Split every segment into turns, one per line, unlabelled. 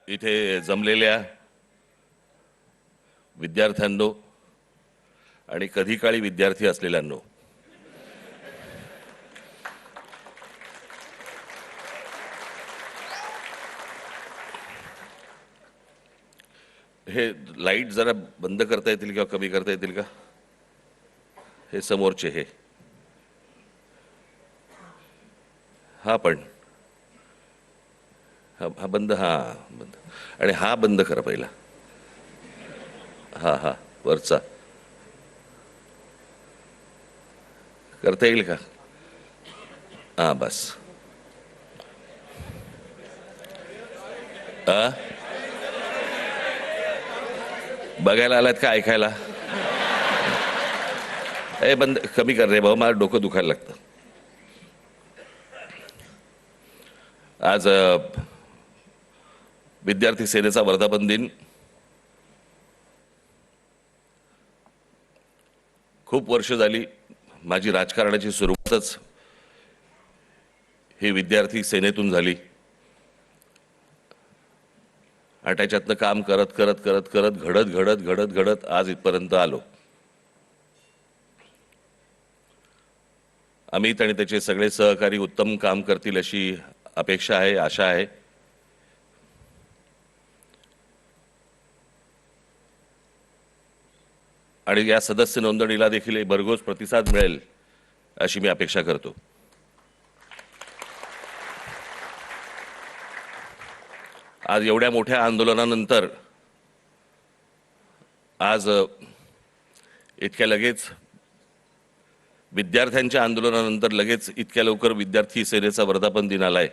इथे जमलेल्या विद्यार्थ्यांनो आणि कधी काळी विद्यार्थी असलेल्यांनो, हे लाईट जरा बंद करता येतील किंवा कमी करता येतील का? हे समोरचे हे हा पण हा बंद, हा बंद, आणि हा बंद करा पहिला, हा हा वरचा करता येईल का? हा बस. बघायला आलात का ऐकायला? ए बंद, कमी कर रे भाऊ, मला डोकं दुखायला लागतं. आज विद्यार्थी सेनेचा वर्धापन दिन. खूप वर्ष झाली माझी राजकारणाची सुरुवातच ही विद्यार्थी सेनेतून झाली आणि त्याच्यातनं काम करत करत करत करत घडत घडत घडत घडत आज इथपर्यंत आलो. अमित आणि त्याचे सगळे सहकारी उत्तम काम करतील अशी अपेक्षा आहे, आशा आहे. आणि या सदस्य नोंदणीला देखील भरघोस प्रतिसाद मिळेल अशी मी अपेक्षा करतो. आज एवढ्या मोठ्या आंदोलनानंतर आज इतक्या लगेच विद्यार्थ्यांच्या आंदोलनानंतर लगेच इतक्या लवकर विद्यार्थी सेनेचा वर्धापन दिन आलाय.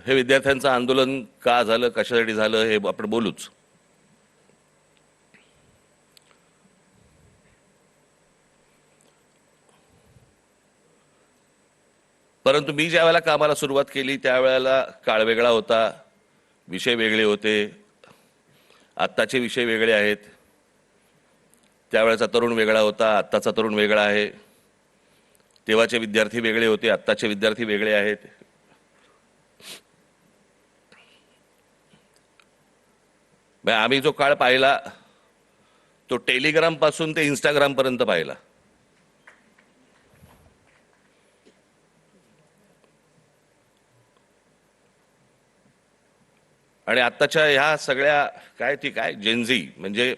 हे विद्यार्थ्यांचं आंदोलन का झालं, कशासाठी झालं हे आपण बोलूच. परंतु मी ज्या वेळेला कामाला सुरुवात केली त्यावेळेला काळ वेगळा होता, विषय वेगळे होते, आत्ताचे विषय वेगळे आहेत. त्यावेळेचा तरुण वेगळा होता, आत्ताचा तरुण वेगळा आहे. तेव्हाचे विद्यार्थी वेगळे होते, आत्ताचे विद्यार्थी वेगळे आहेत. आम्ही जो काळ पाहिला तो टेलिग्राम पासून ते इंस्टाग्राम पर्यंत पाहिला. आणि आत्ताच्या ह्या सगळ्या काय जेनझी म्हणजे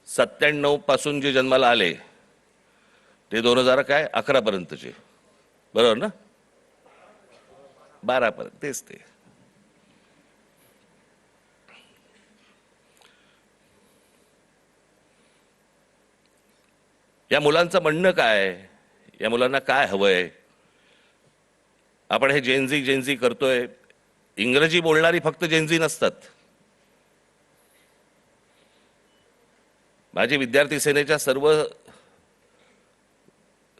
97 पासून जे जन्माला आले ते 2011 पर्यंतचे, बरोबर ना? 12 पर्यंत, तेच ते. या मुलांचं म्हणणं काय, या मुलांना काय हवंय? आपण हे जेनझी करतोय. इंग्रजी बोलणारी फक्त जेनझी नसतात. माझी विद्यार्थी सेनेच्या सर्व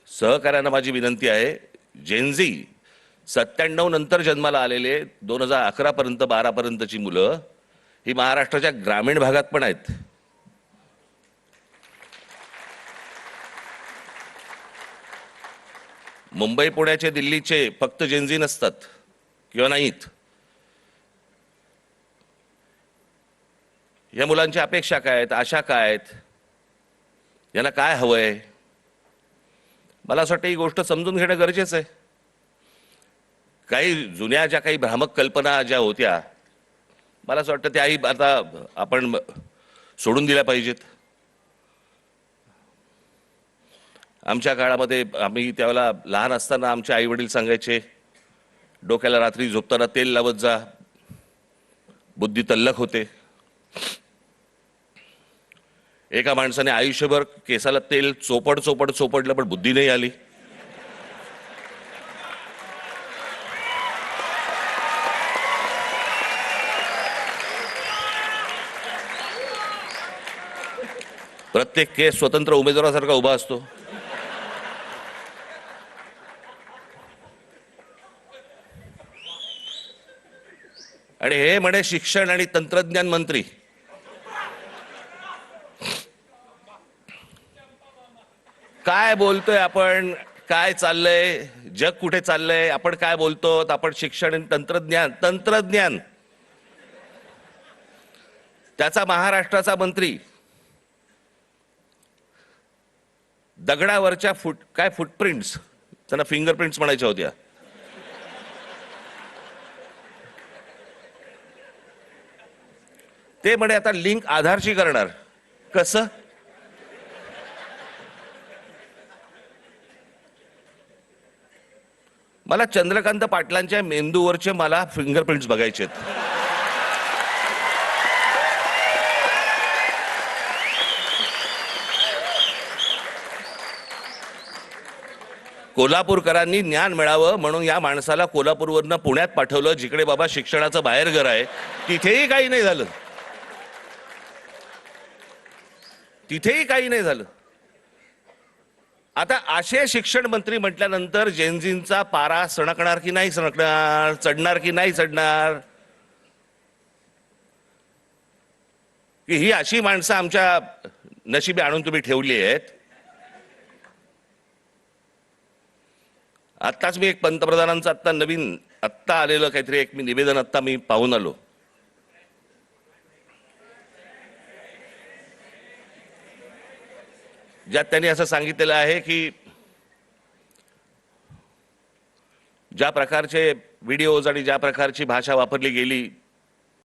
सहकाऱ्यांना माझी विनंती आहे, जेनझी 97 नंतर जन्माला आलेले 2011 पर्यंत 12 पर्यंतची मुलं ही महाराष्ट्राच्या ग्रामीण भागात पण आहेत. मुंबई, पुण्याचे, दिल्लीचे फक्त जेनझी नसतात किंवा नाहीत. या मुलांच्या अपेक्षा काय आहेत, आशा काय आहेत, यांना काय हवंय? मला असं वाटतं ही गोष्ट समजून घेणं गरजेचं आहे. काही जुन्या ज्या काही भ्रामक कल्पना ज्या होत्या, मला असं वाटतं त्याही आता आपण सोडून दिल्या पाहिजेत. आमच्या काळामध्ये आम्ही त्यावेळेला लहान असताना आमचे आई वडील सांगायचे, डोक्याला रात्री झोपताना तेल लावत जा, बुद्धी तल्लख होते. एका माणसाने आयुष्यभर केसाला तेल चोपडलं पण बुद्धी नाही आली. प्रत्येक केस स्वतंत्र उमेदवारासारखा उभा असतो. आणि हे म्हणे शिक्षण आणि तंत्रज्ञान मंत्री. काय बोलतोय आपण, काय चाललंय? जग कुठे चाललंय, आपण काय बोलतो, आपण शिक्षण आणि तंत्रज्ञान त्याचा महाराष्ट्राचा मंत्री दगडावरच्या फुटप्रिंट्स, त्यांना फिंगरप्रिंट्स म्हणायच्या होत्या, ते म्हणे आता लिंक आधारशी करणार. कसं? मला चंद्रकांत पाटलांच्या मेंदूवरचे मला फिंगरप्रिंट्स बघायचे आहेत. कोल्हापूरकरांनी ज्ञान मिळावं म्हणून या माणसाला कोल्हापूरवरनं पुण्यात पाठवलं, जिकडे बाबा शिक्षणाचं बाहेरघर आहे. तिथेही काही नाही झालं. तिथेही काही नाही झालं. आता असे शिक्षण मंत्री म्हटल्यानंतर जेनझींचा पारा सणकणार की नाही सणकणार, चढणार की नाही चढणार, की ही अशी माणसं आमच्या नशिबी आणून तुम्ही ठेवली आहेत. आत्ताच मी एक पंतप्रधानांचं आत्ता आलेलं काहीतरी एक निवेदन आत्ता मी पाहून आलो. ज्यात त्यांनी असं सांगितलेलं आहे की ज्या प्रकारचे व्हिडिओज आणि ज्या प्रकारची भाषा वापरली गेली